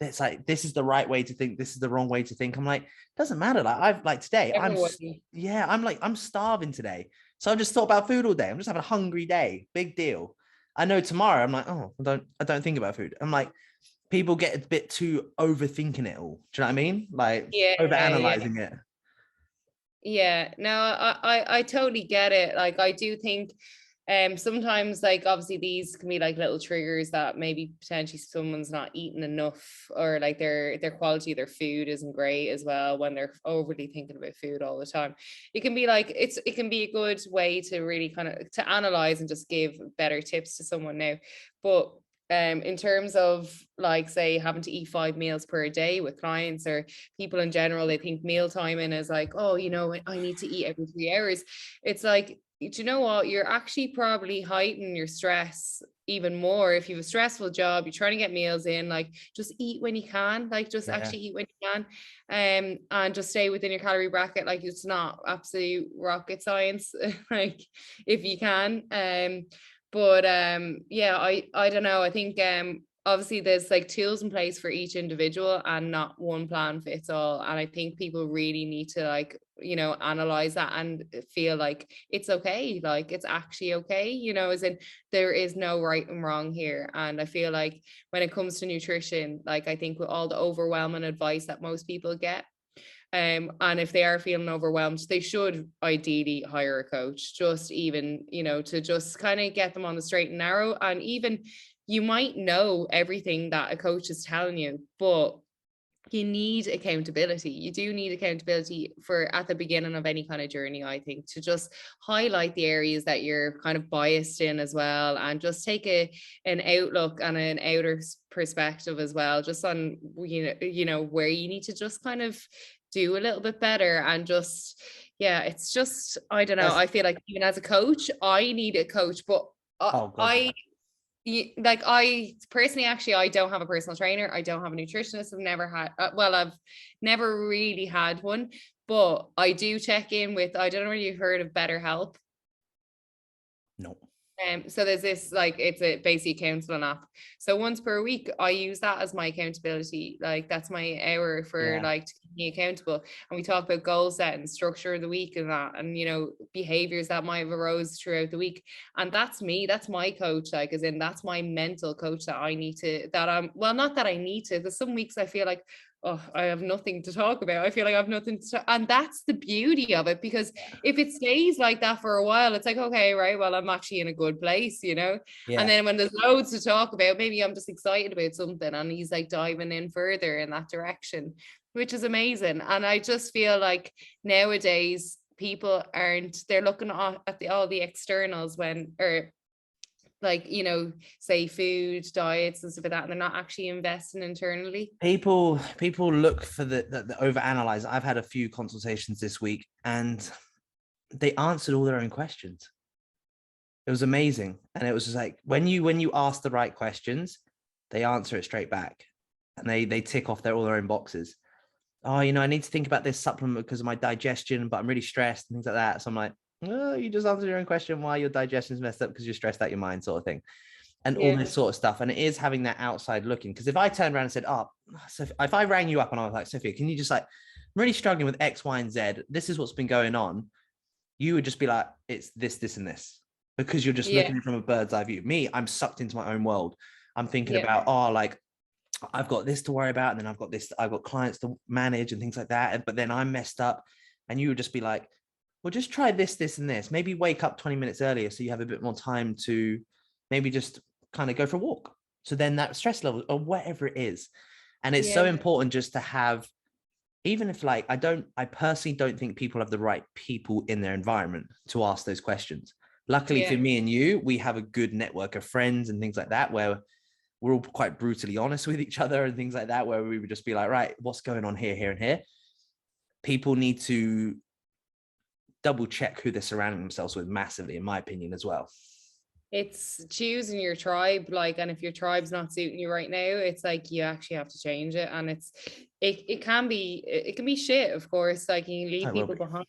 it's like, this is the right way to think. This is the wrong way to think. I'm like, doesn't matter. Like today, Everyone. I'm starving today. So I just thought about food all day. I'm just having a hungry day. Big deal. I know tomorrow I'm like, oh, I don't think about food. I'm like, people get a bit too overthinking it all. Do you know what I mean? Like Yeah, over yeah. analyzing it. Yeah, no, I totally get it. Like I do think sometimes like obviously these can be like little triggers that maybe potentially someone's not eating enough or like their quality of their food isn't great as well when they're overly thinking about food all the time. It can be like it can be a good way to really kind of to analyze and just give better tips to someone now. But in terms of like say having to eat 5 meals per day with clients or people in general, they think meal timing is like, oh, I need to eat every 3 hours. It's like, do you know what? You're actually probably heightening your stress even more. If you have a stressful job, you're trying to get meals in, like just eat when you can, like just Yeah. actually eat when you can. And just stay within your calorie bracket. Like it's not absolute rocket science, like if you can. But yeah, I don't know. I think obviously there's like tools in place for each individual and not one plan fits all. And I think people really need to like, analyze that and feel like it's okay, like it's actually okay, as in there is no right and wrong here. And I feel like when it comes to nutrition, like I think with all the overwhelming advice that most people get, and if they are feeling overwhelmed, they should ideally hire a coach, just even, to just kind of get them on the straight and narrow. And even you might know everything that a coach is telling you, but you need accountability. You do need accountability for at the beginning of any kind of journey, I think, to just highlight the areas that you're kind of biased in as well, and just take an outlook and an outer perspective as well, just on where you need to just kind of do a little bit better. And just it's just, I don't know, That's, I feel like even as a coach I need a coach, but oh God. like I personally, actually, I don't have a personal trainer. I don't have a nutritionist. I've never had, I've never really had one, but I do check in with, I don't know if you've heard of BetterHelp. No. So there's this, like, it's a basic counseling app. So once per week, I use that as my accountability. Like that's my hour for Yeah. like to keep me accountable. And we talk about goal setting, structure of the week and that, and behaviors that might have arose throughout the week. And that's me, that's my coach, like as in that's my mental coach that I need to, that I'm, well, not that I need to, there's some weeks I feel like oh, I have nothing to talk about. I feel like I have nothing to and that's the beauty of it, because if it stays like that for a while, it's like, okay, right, well, I'm actually in a good place, you know? And Yeah. then when there's loads to talk about, maybe I'm just excited about something and he's like diving in further in that direction, which is amazing. And I just feel like nowadays people aren't, they're looking at all the externals when, or like, you know, say food, diets and stuff like that, and they're not actually investing internally. People look for the overanalyze. I've had a few consultations this week, and they answered all their own questions. It was amazing, and it was just like when you ask the right questions, they answer it straight back, and they tick off all their own boxes. Oh, I need to think about this supplement because of my digestion, but I'm really stressed and things like that. So I'm like, oh, you just answered your own question why your digestion's messed up because you're stressed out your mind, sort of thing, and all Yeah. this sort of stuff. And it is having that outside looking, because if I turned around and said, oh, if I rang you up and I was like, Sophia, can you just like, I'm really struggling with X, Y, and Z. This is what's been going on. You would just be like, it's this, this, and this, because you're just Yeah. looking at it from a bird's eye view. Me, I'm sucked into my own world. I'm thinking Yeah. about, oh, like I've got this to worry about, and then I've got clients to manage and things like that. But then I'm messed up. And you would just be like, well, just try this, this, and this. Maybe wake up 20 minutes earlier so you have a bit more time to maybe just kind of go for a walk. So then that stress level or whatever it is. And it's so Yeah. important just to have, even if like, I personally don't think people have the right people in their environment to ask those questions. Luckily for Yeah. me and you, we have a good network of friends and things like that, where we're all quite brutally honest with each other and things like that, where we would just be like, right, what's going on here, here, and here. People need to double check who they're surrounding themselves with massively, in my opinion, as well. It's choosing your tribe, like, and if your tribe's not suiting you right now, it's like you actually have to change it. And it can be, it can be shit, of course, like you leave It will people be. behind.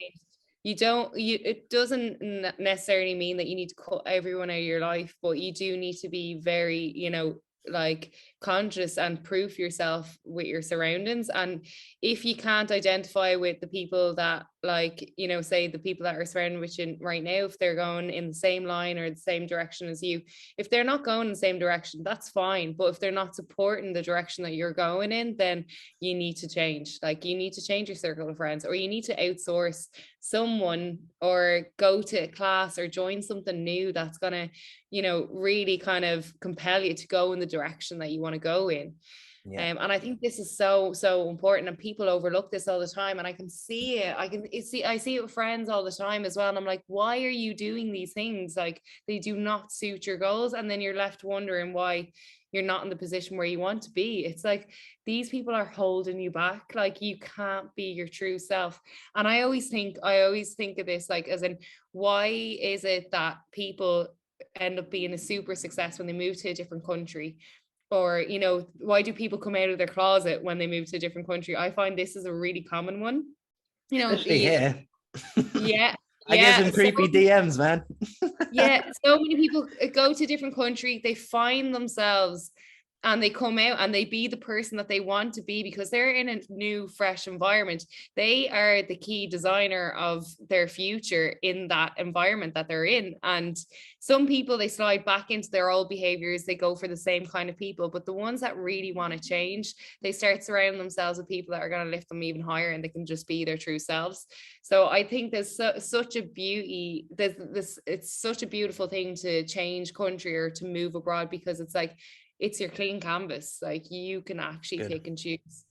It doesn't necessarily mean that you need to cut everyone out of your life, but you do need to be very, like conscious and proof yourself with your surroundings. And if you can't identify with the people that, like, say the people that are surrounded with you right now, if they're going in the same line or the same direction as you, if they're not going in the same direction, that's fine. But if they're not supporting the direction that you're going in, then you need to change. Like, you need to change your circle of friends, or you need to outsource someone, or go to a class, or join something new that's going to, really kind of compel you to go in the direction that you want to go in. Yeah. And I think this is so, so important, and people overlook this all the time. And I can see it. I see it with friends all the time as well. And I'm like, why are you doing these things? Like, they do not suit your goals. And then you're left wondering why you're not in the position where you want to be. It's like, these people are holding you back. Like, you can't be your true self. And I always think of this, like, as in, why is it that people end up being a super success when they move to a different country? Or, why do people come out of their closet when they move to a different country? I find this is a really common one. Especially here. Yeah, I get yeah. some creepy DMs, man. Yeah, so many people go to a different country, they find themselves, and they come out and they be the person that they want to be, because they're in a new, fresh environment. They are the key designer of their future in that environment that they're in. And some people, they slide back into their old behaviors, they go for the same kind of people. But the ones that really want to change, they start surrounding themselves with people that are going to lift them even higher, and they can just be their true selves. So I think there's such a beauty, it's such a beautiful thing to change country or to move abroad, because it's like, it's your clean canvas. Like, you can actually Good. pick and choose.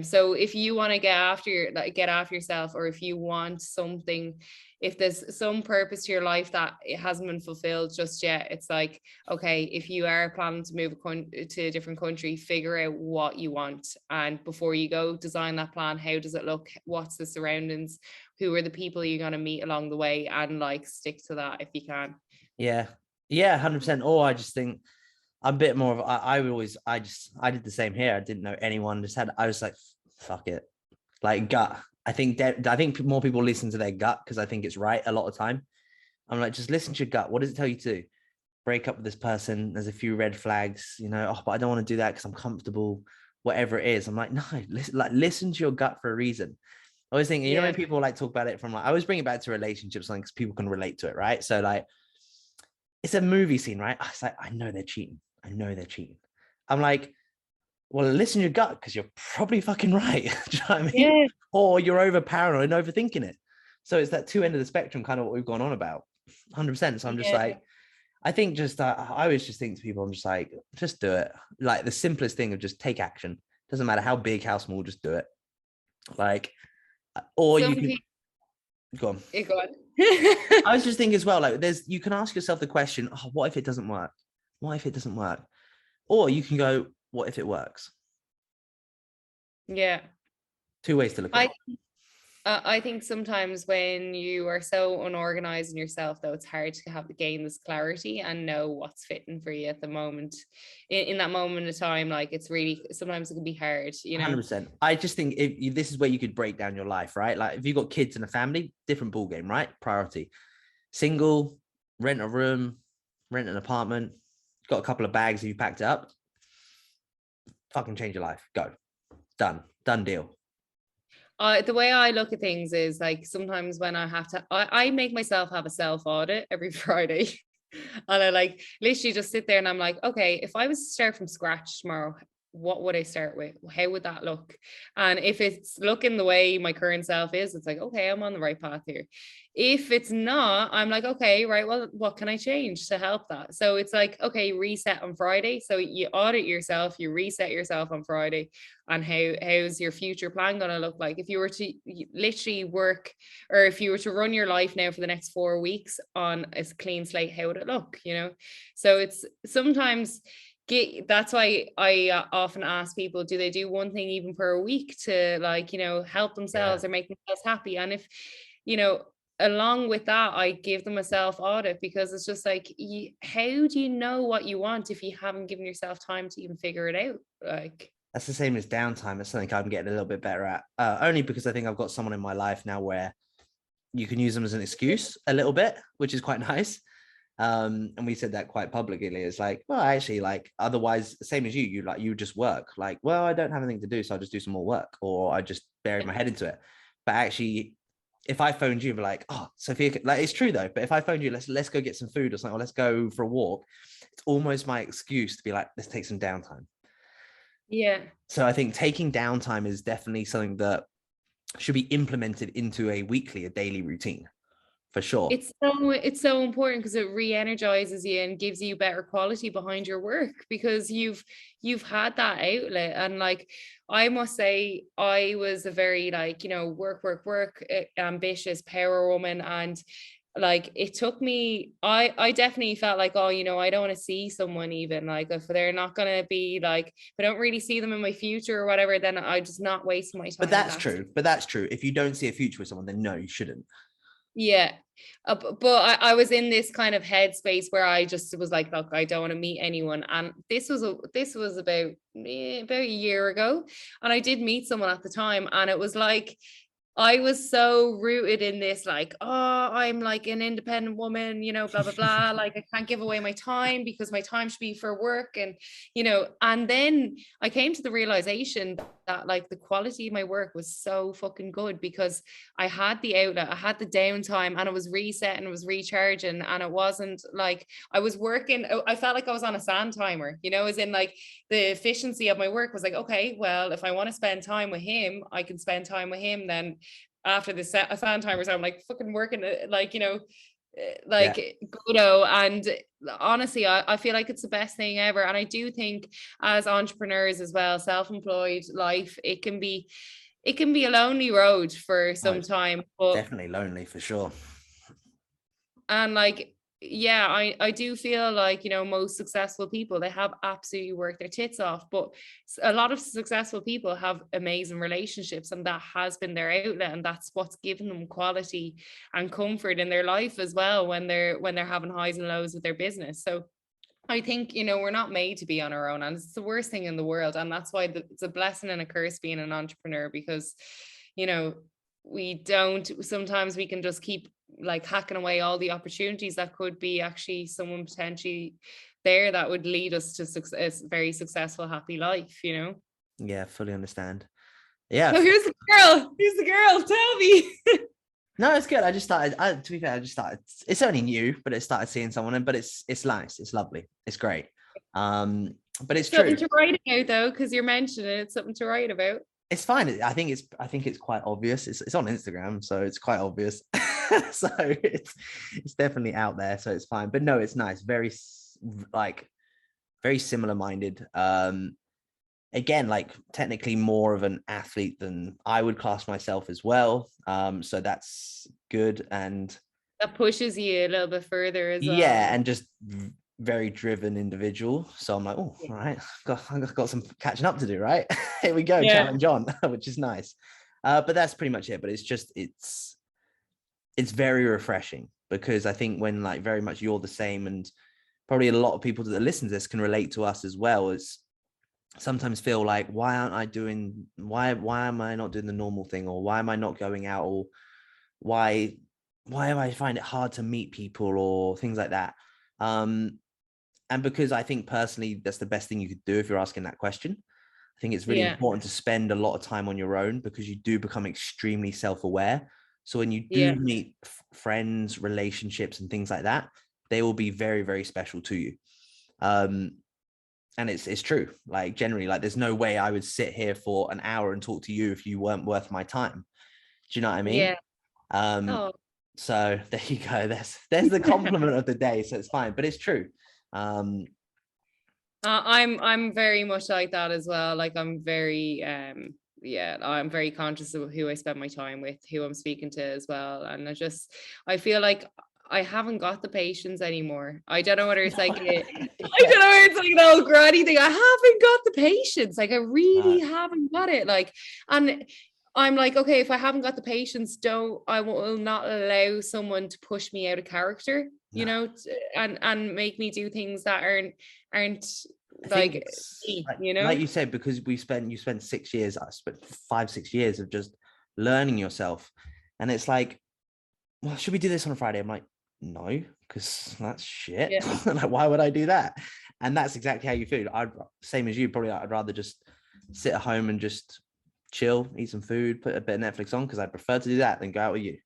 So if you want to get after yourself, or if you want something, if there's some purpose to your life that it hasn't been fulfilled just yet, it's like, okay, if you are planning to move to a different country, figure out what you want. And before you go, design that plan. How does it look? What's the surroundings? Who are the people you're going to meet along the way? And like, stick to that if you can. Yeah. 100%. Or I just think I'm a bit more of, I did the same here. I didn't know anyone, I was like, fuck it. Like, gut. I think more people listen to their gut because I think it's right a lot of time. I'm like, just listen to your gut. What does it tell you to do? Break up with this person? There's a few red flags, oh, but I don't want to do that because I'm comfortable, whatever it is. I'm like, no, listen to your gut for a reason. I always think, when people like talk about it from, like, I always bring it back to relationships, like, because people can relate to it, right? So like, it's a movie scene, right? It's like, I know they're cheating. I'm like, well, listen to your gut, because you're probably fucking right. Do you know what I mean? Yeah. Or you're over paranoid and overthinking it. So it's that two end of the spectrum, kind of what we've gone on about. 100%. So I'm just Yeah. like, I think just I always just think to people, I'm just like, just do it. Like the simplest thing of just take action. Doesn't matter how big, how small, just do it. Like, or you Some can people go on. go on. I was just thinking as well, like you can ask yourself the question, oh, what if it doesn't work? What if it doesn't work? Or you can go, what if it works? Yeah. Two ways to look at I it. I think sometimes when you are so unorganized in yourself, though, it's hard to gain this clarity and know what's fitting for you at the moment. In that moment of time, like it's really sometimes it can be hard, 100%. I just think this is where you could break down your life, right? Like if you've got kids and a family, different ball game, right? Priority. Single, rent a room, rent an apartment, got a couple of bags, you packed it up, fucking change your life. Go. Done deal. The way I look at things is like sometimes when I make myself have a self audit every Friday. And I like literally just sit there and I'm like, okay, if I was to start from scratch tomorrow, what would I start with? How would that look? And if it's looking the way my current self is, it's like, okay, I'm on the right path here. If it's not, I'm like, okay, right, well, what can I change to help that? So it's like, okay, reset on Friday. So you audit yourself, you reset yourself on Friday, and how's your future plan going to look like? If you were to literally work, or if you were to run your life now for the next 4 weeks on a clean slate, how would it look? So it's sometimes that's why I often ask people, do they do one thing even per week to like, help themselves or make themselves happy? And if, you know, along with that, I give them a self audit, because it's just like, how do you know what you want if you haven't given yourself time to even figure it out? Like, That's the same as downtime. It's something I'm getting a little bit better at. Only because I think I've got someone in my life now where you can use them as an excuse a little bit, which is quite nice. And we said that quite publicly. It's like, well, actually, like otherwise, same as you just work. Like, well, I don't have anything to do, so I'll just do some more work, or I just bury my head into it. But actually, if I phoned you, be like, oh, Sophia, like it's true though. But if I phoned you, let's go get some food or something, or let's go for a walk. It's almost my excuse to be like, let's take some downtime. yeah. So I think taking downtime is definitely something that should be implemented into a daily routine for sure. It's so important, because it re-energizes you and gives you better quality behind your work, because you've had that outlet. And like, I must say, I was a very like, work, ambitious power woman. And like it took me, I definitely felt like, oh, I don't want to see someone, even like if they're not going to be like, if I don't really see them in my future or whatever, then I just not waste my time. But that's true. But that's true. If you don't see a future with someone, then no, you shouldn't. Yeah. But I was in this kind of headspace where I just was like, look, I don't want to meet anyone. And this was about a year ago. And I did meet someone at the time, and it was like, I was so rooted in this, like, oh, I'm like an independent woman, blah, blah, blah. Like, I can't give away my time because my time should be for work. And then I came to the realization that like the quality of my work was so fucking good, because I had the outlet, I had the downtime, and it was resetting, it was recharging. And it wasn't like I was working, I felt like I was on a sand timer, as in like the efficiency of my work was like, okay, well, if I want to spend time with him, I can spend time with him. Then after the sand timers, I'm like fucking working, like, like, and honestly, I feel like it's the best thing ever. And I do think as entrepreneurs as well, self-employed life, it can be a lonely road for some time, but definitely lonely for sure. and like, yeah, I do feel like, most successful people, they have absolutely worked their tits off, but a lot of successful people have amazing relationships, and that has been their outlet, and that's what's given them quality and comfort in their life as well, when they're having highs and lows with their business. So I think, we're not made to be on our own, and it's the worst thing in the world. And that's why it's a blessing and a curse being an entrepreneur, because, sometimes we can just keep like hacking away all the opportunities that could be actually someone potentially there that would lead us to success, very successful, happy life, Yeah, fully understand. Yeah. So here's the girl, tell me. No, it's good. I just started, to be fair, it's only new, but it started seeing someone, but it's nice. It's lovely. It's great. but it's Something true. to write about though, because you're mentioning it. It's something to write about. It's fine. I think it's quite obvious. It's on Instagram, so it's quite obvious. So it's definitely out there, so it's fine. But no, it's nice. Like very similar minded. Again, like technically more of an athlete than I would class myself as well. So that's good. And That pushes you a little bit further as well. yeah, and just very driven individual. So I'm like, oh, all right, I've got some catching up to do, right? Here we go, Yeah. challenge on, which is nice. But that's pretty much it. But it's very refreshing, because I think when like very much you're the same, and probably a lot of people that listen to this can relate to us as well, as sometimes feel like, why am I not doing the normal thing, or why am I not going out, or why am I find it hard to meet people, or things like that. And because I think personally that's the best thing you could do if you're asking that question. I think it's really Yeah. important to spend a lot of time on your own, because you do become extremely self-aware. So when you do Yeah. meet friends, relationships, and things like that, they will be very, very special to you. And it's true. Like generally, like there's no way I would sit here for an hour and talk to you if you weren't worth my time. Do you know what I mean? Yeah. Oh. So there you go. There's the compliment of the day. So it's fine, but it's true. I'm very much like that as well. Like I'm very yeah, I'm very conscious of who I spend my time with, who I'm speaking to as well. And I feel like I haven't got the patience anymore. I don't know whether it's like I don't know whether it's like the old granny thing. I haven't got the patience. Like I really haven't got it. Like, and I'm like, okay, if I haven't got the patience, I will not allow someone to push me out of character, you know, and make me do things that aren't I think like it's me, like, you know? like you said, because you spent 6 years, I spent 5-6 years of just learning yourself. And it's like, well, should we do this on a Friday? I'm like, no, because that's shit. Yeah. Like, why would I do that? And that's exactly how you feel. Same as you, probably I'd rather just sit at home and just chill, eat some food, put a bit of Netflix on, because I prefer to do that than go out with you.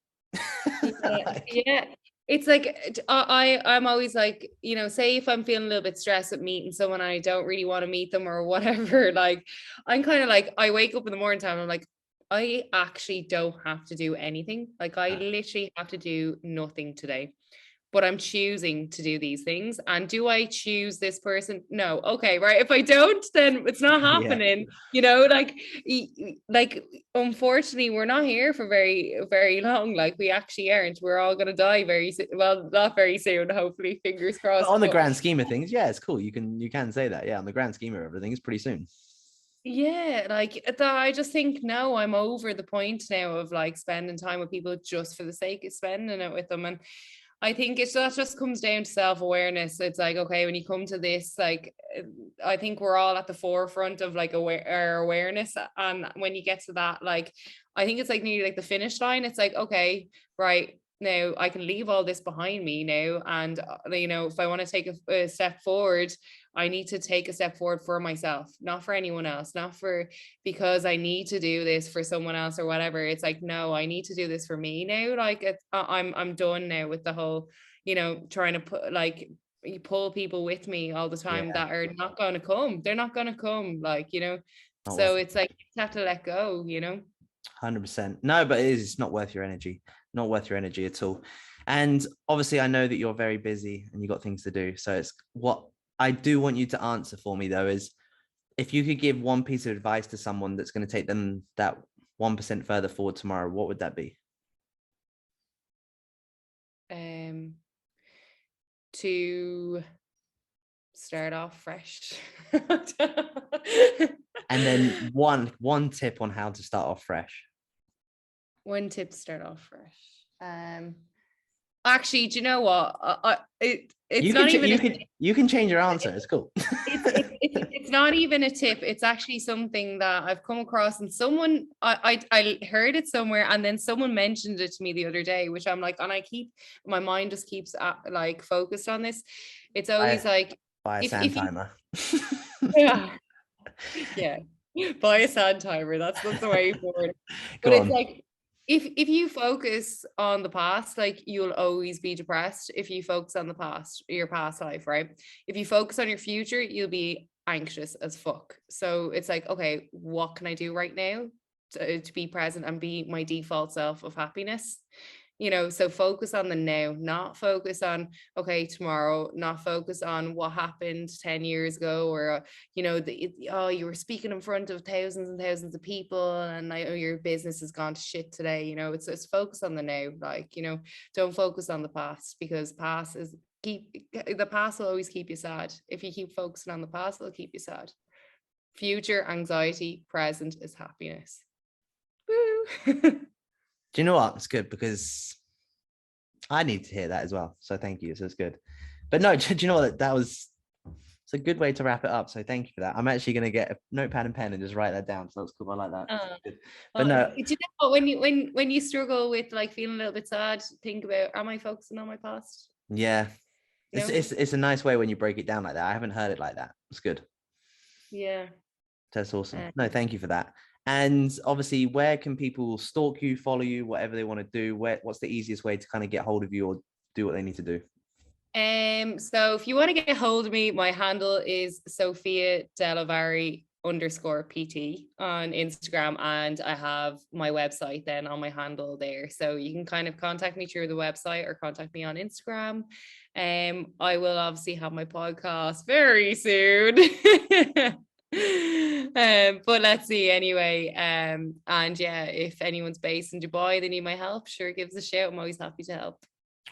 Yeah, Like, yeah. It's like I'm always like, you know, say if I'm feeling a little bit stressed at meeting someone and I don't really want to meet them or whatever, like I'm kind of like I wake up in the morning time, I'm like, I actually don't have to do anything. Like I literally have to do nothing today. But I'm choosing to do these things. And do I choose this person? No. Okay, right. If I don't, then it's not yeah. happening. You know, like unfortunately, we're not here for very, very long. Like we actually aren't. We're all gonna die very soon. Well, not very soon, hopefully, fingers But crossed. on the But grand scheme of things, yeah, it's cool. You can say that. Yeah, on the grand scheme of everything, it's pretty soon. yeah, like I just think no, I'm over the point now of like spending time with people just for the sake of spending it with them. And I think that just comes down to self-awareness. It's like, okay, when you come to this, like I think we're all at the forefront of like our awareness. And when you get to that, like I think it's like nearly like the finish line. It's like, okay, right. Now I can leave all this behind me now. And you know, if I want to take a step forward, I need to take a step forward for myself, not for anyone else, not for because I need to do this for someone else or whatever. It's like, no, I need to do this for me now. Like I'm done now with the whole, you know, trying to put like you pull people with me all the time Yeah, that are not going to come. They're not going to come, like, you know. not So worth it. it's like you have to let go, you know. 100%. No, but it is. It's not worth your energy. Not worth your energy at all. And obviously, I know that you're very busy and you got things to do. So it's what I do want you to answer for me though is, if you could give one piece of advice to someone that's going to take them that 1% further forward tomorrow, what would that be? Um, to start off fresh. And then one tip on how to start off fresh. One tip to start off fresh. Actually, do you know what? It's not even You can change your answer. It's cool. it's not even a tip. It's actually something that I've come across, and someone I heard it somewhere, and then someone mentioned it to me the other day, which I'm like, and my mind just keeps like focused on this. It's always like Buy a sand if you timer. yeah yeah buy a sand timer. That's the way forward. But Go it's on. like if you focus on the past, like you'll always be depressed if you focus on the past, your past life, right? If you focus on your future, you'll be anxious as fuck. So it's like, okay, what can I do right now to be present and be my default self of happiness? You know, so focus on the now, not focus on, okay, tomorrow, not focus on what happened 10 years ago, or, you know, oh, you were speaking in front of thousands and thousands of people and I know your business has gone to shit today. You know, it's focus on the now. Like, you know, don't focus on the past, because the past will always keep you sad. If you keep focusing on the past, it'll keep you sad. Future anxiety, present is happiness. Woo. Do you know what? It's good because I need to hear that as well. So thank you. So it's good. But no, do you know what? It's a good way to wrap it up. So thank you for that. I'm actually going to get a notepad and pen and just write that down. So that's cool. I like that. Good. But no, do you know what, when you struggle with like feeling a little bit sad, think about, am I focusing on my past? yeah, You know? it's a nice way when you break it down like that. I haven't heard it like that. It's good. Yeah. That's awesome. No, thank you for that. And obviously, where can people stalk you, follow you, whatever they want to do? What's the easiest way to kind of get hold of you or do what they need to do? So if you want to get hold of me, my handle is Sophia Delavari _PT on Instagram, and I have my website then on my handle there. So you can kind of contact me through the website or contact me on Instagram. I will obviously have my podcast very soon. But let's see anyway. And yeah, if anyone's based in Dubai, they need my help, sure, give us a shout. I'm always happy to help.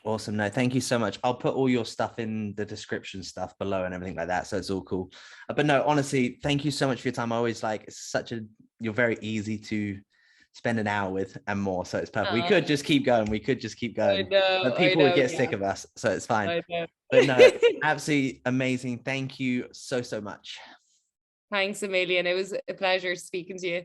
Awesome. No, thank you so much. I'll put all your stuff in the description stuff below and everything like that. So it's all cool. But no, honestly, thank you so much for your time. I always like, you're very easy to spend an hour with and more. So it's perfect. We could just keep going. I know, but people would get yeah. sick of us. So it's fine. I know. But no, absolutely amazing. Thank you so much. Thanks a million. It was a pleasure speaking to you.